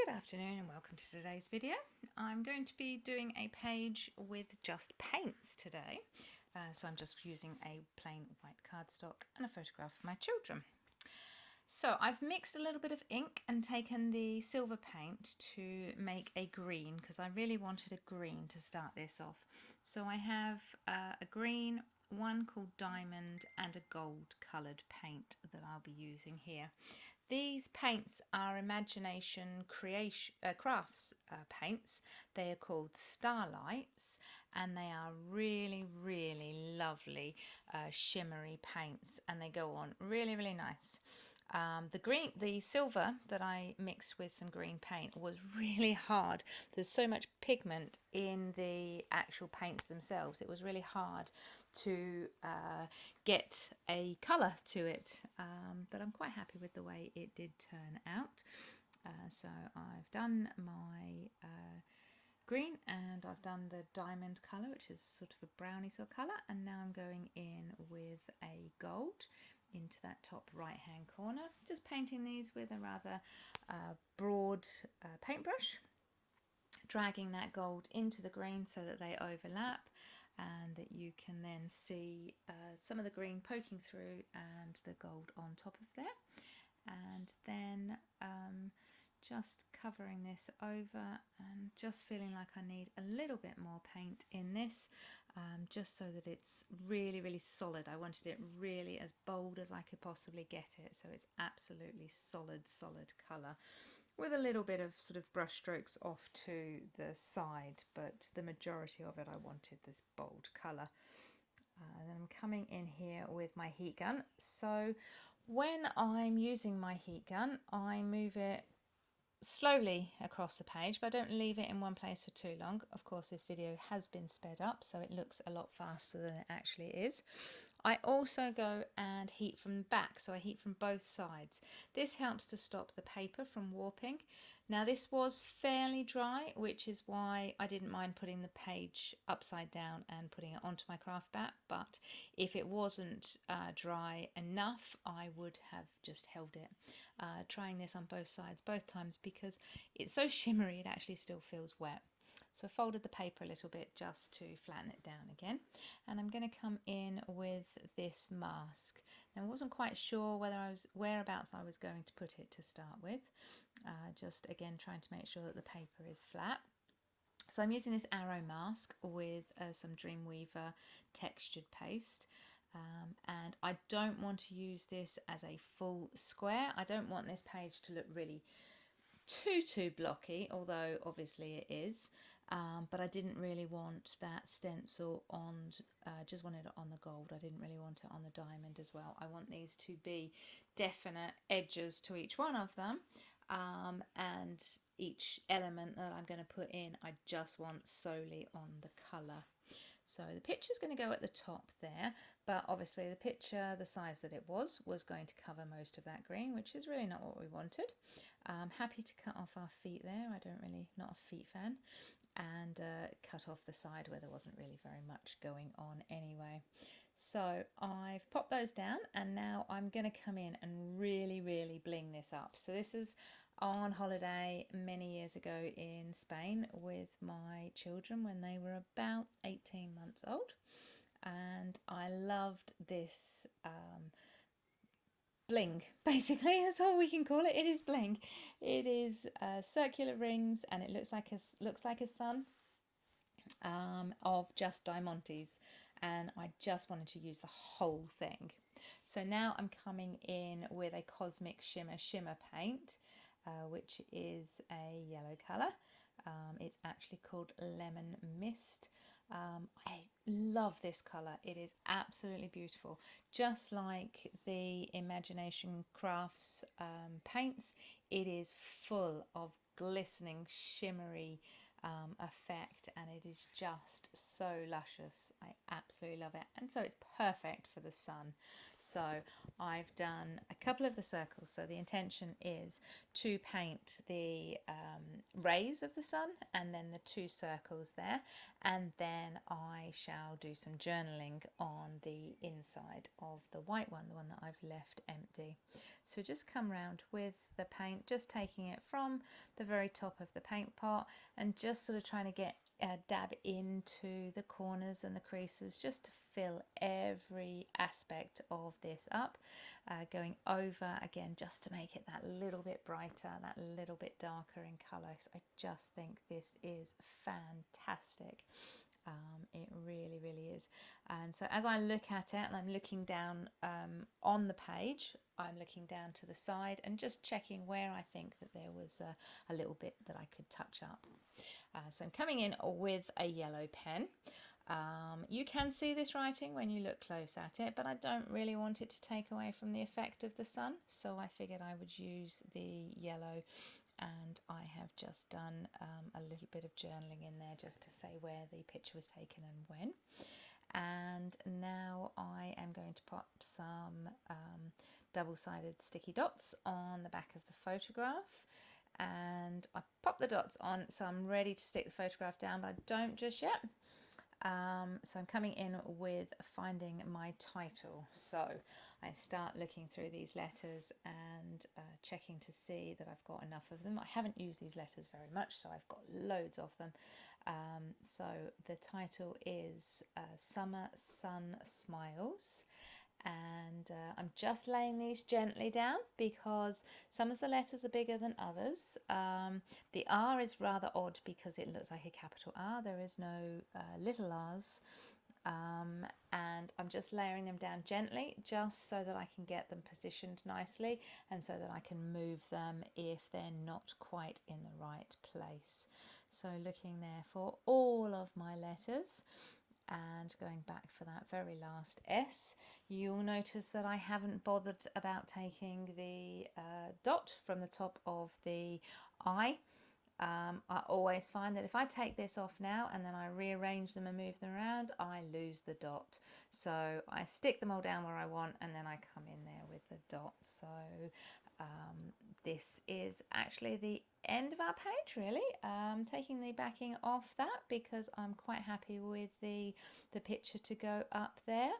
Good afternoon and welcome to today's video. I'm going to be doing a page with just paints today. So I'm just using a plain white cardstock and a photograph of my children. So I've mixed a little bit of ink and taken the silver paint to make a green because I really wanted a green to start this off. So I have a green, one called Diamond and a gold coloured paint that I'll be using here. These paints are imagination creation crafts paints. They are called Starlights and they are really lovely shimmery paints and they go on really nice. The silver that I mixed with some green paint was really hard. There's so much pigment in the actual paints themselves. It was really hard to get a colour to it, but I'm quite happy with the way it did turn out. So I've done my green and I've done the diamond colour, which is sort of a brownie sort of colour, and now I'm going in with a gold into that top right hand corner, just painting these with a rather broad paintbrush, dragging that gold into the green so that they overlap and that you can then see some of the green poking through and the gold on top of there, and then just covering this over and just feeling like I need a little bit more paint in this, just so that it's really solid. I wanted it really as bold as I could possibly get it, so it's absolutely solid colour with a little bit of sort of brush strokes off to the side, but the majority of it I wanted this bold colour. Then I'm coming in here with my heat gun. So when I'm using my heat gun, I move it slowly across the page, but I don't leave it in one place for too long. Of course, this video has been sped up, so it looks a lot faster than it actually is. I also go and heat from the back, so I heat from both sides. This helps to stop the paper from warping. Now this was fairly dry, which is why I didn't mind putting the page upside down and putting it onto my craft mat, but if it wasn't dry enough, I would have just held it. Trying this on both sides both times because it's so shimmery it actually still feels wet. So I folded the paper a little bit just to flatten it down again, and I'm going to come in with this mask. Now I wasn't quite sure whereabouts I was going to put it to start with, just again trying to make sure that the paper is flat. So I'm using this arrow mask with some Dreamweaver textured paste. And I don't want to use this as a full square. I don't want this page to look really too blocky, although obviously it is, but I didn't really want that stencil on, just wanted it on the gold. I didn't really want it on the diamond as well. I want these to be definite edges to each one of them, and each element that I'm going to put in I just want solely on the colour. So the picture's going to go at the top there, but obviously the picture, the size that it was going to cover most of that green, which is really not what we wanted. I'm happy to cut off our feet there. I don't really, not a feet fan, and cut off the side where there wasn't really very much going on anyway. So I've popped those down and now I'm going to come in and really bling this up. So this is on holiday many years ago in Spain with my children when they were about 18 months old, and I loved this bling. Basically that's all we can call it. It is bling. It is circular rings and it looks like a sun, of just diamantes, and I just wanted to use the whole thing. So now I'm coming in with a Cosmic Shimmer paint, which is a yellow colour. It's actually called Lemon Mist. I love this colour. It is absolutely beautiful. Just like the Imagination Crafts paints, it is full of glistening, shimmery effect, and it is just so luscious. I absolutely love it, and so it's perfect for the sun. So I've done a couple of the circles, so the intention is to paint the rays of the sun and then the two circles there, and then I shall do some journaling on the inside of the white one, the one that I've left empty. So just come round with the paint, just taking it from the very top of the paint pot and just sort of trying to get dab into the corners and the creases just to fill every aspect of this up, going over again just to make it that little bit brighter, that little bit darker in colour. So I just think this is fantastic. It really, really is. And so as I look at it and I'm looking down on the page, I'm looking down to the side and just checking where I think that there was a little bit that I could touch up. So I'm coming in with a yellow pen. You can see this writing when you look close at it, but I don't really want it to take away from the effect of the sun, so I figured I would use the yellow, and I have just done a little bit of journaling in there just to say where the picture was taken and when. And now I am going to pop some double-sided sticky dots on the back of the photograph, and I pop the dots on so I'm ready to stick the photograph down, but I don't just yet. So I'm coming in with finding my title. So I start looking through these letters and checking to see that I've got enough of them. I haven't used these letters very much, so I've got loads of them. So the title is Summer Sun Smiles, and I'm just laying these gently down because some of the letters are bigger than others. The R is rather odd because it looks like a capital R. There is no little r's, and I'm just layering them down gently just so that I can get them positioned nicely and so that I can move them if they're not quite in the right place. So looking there for all of my letters and going back for that very last S, you'll notice that I haven't bothered about taking the dot from the top of the I. I always find that if I take this off now and then I rearrange them and move them around, I lose the dot. So I stick them all down where I want and then I come in there with the dot. So this is actually the end of our page, really. Taking the backing off that because I'm quite happy with the picture to go up there.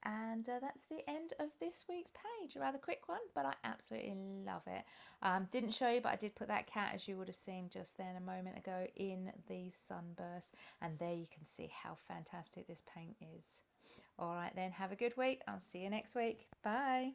And that's the end of this week's page. A rather quick one, but I absolutely love it. Didn't show you, but I did put that cat, as you would have seen just then a moment ago, in the sunburst. And there you can see how fantastic this paint is. All right then, have a good week. I'll see you next week. Bye.